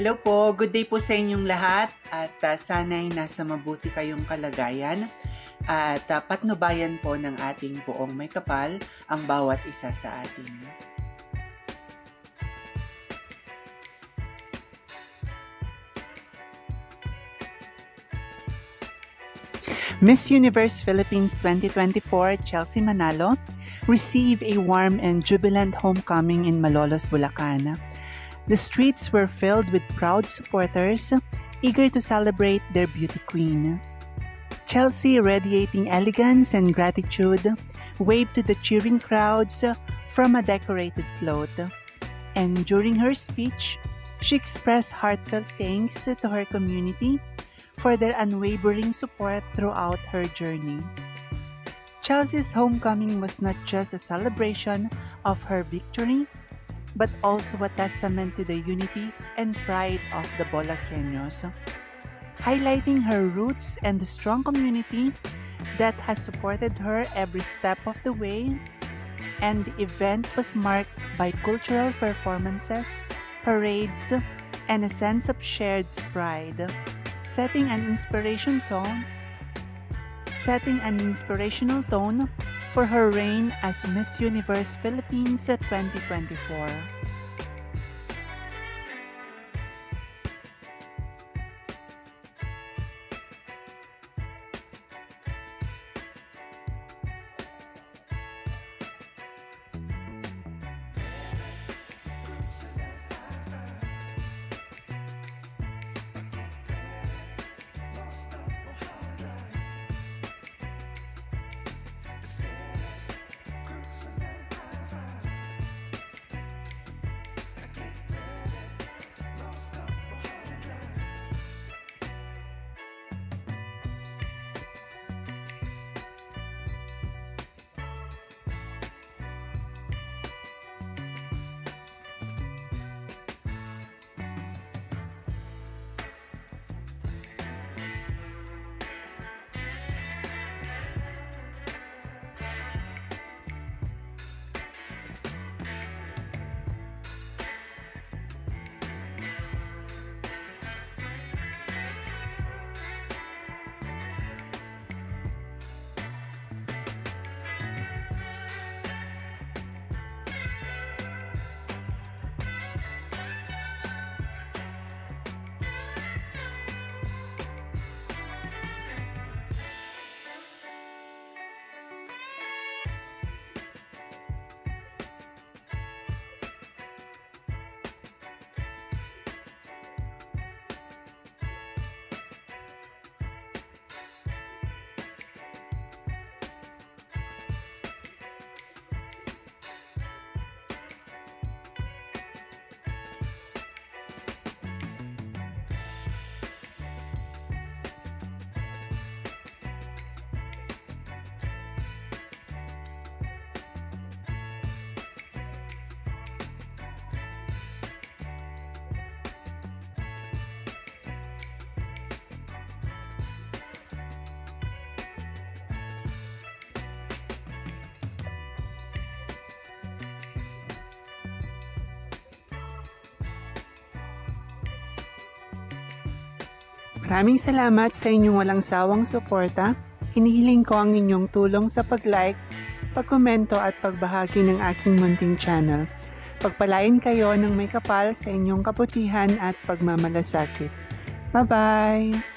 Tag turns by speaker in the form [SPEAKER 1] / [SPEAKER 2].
[SPEAKER 1] Hello po, good day po sa inyong lahat at sana'y nasa mabuti kayong kalagayan at patnubayan po ng ating poong may kapal ang bawat isa sa atin. Miss Universe Philippines 2024 Chelsea Manalo received a warm and jubilant homecoming in Malolos, Bulacan. The streets were filled with proud supporters eager to celebrate their beauty queen. Chelsea, radiating elegance and gratitude, waved to the cheering crowds from a decorated float. And during her speech, she expressed heartfelt thanks to her community for their unwavering support throughout her journey. Chelsea's homecoming was not just a celebration of her victory, but also a testament to the unity and pride of the Bulaqueños, highlighting her roots and the strong community that has supported her every step of the way. And the event was marked by cultural performances, parades, and a sense of shared pride, setting an inspirational tone for her reign as Miss Universe Philippines 2024. Maraming salamat sa inyong walang sawang suporta. Hinihiling ko ang inyong tulong sa pag-like, pag-komento at pagbahagi ng aking munting channel. Pagpalain kayo ng may kapal sa inyong kabutihan at pagmamalasakit. Bye-bye!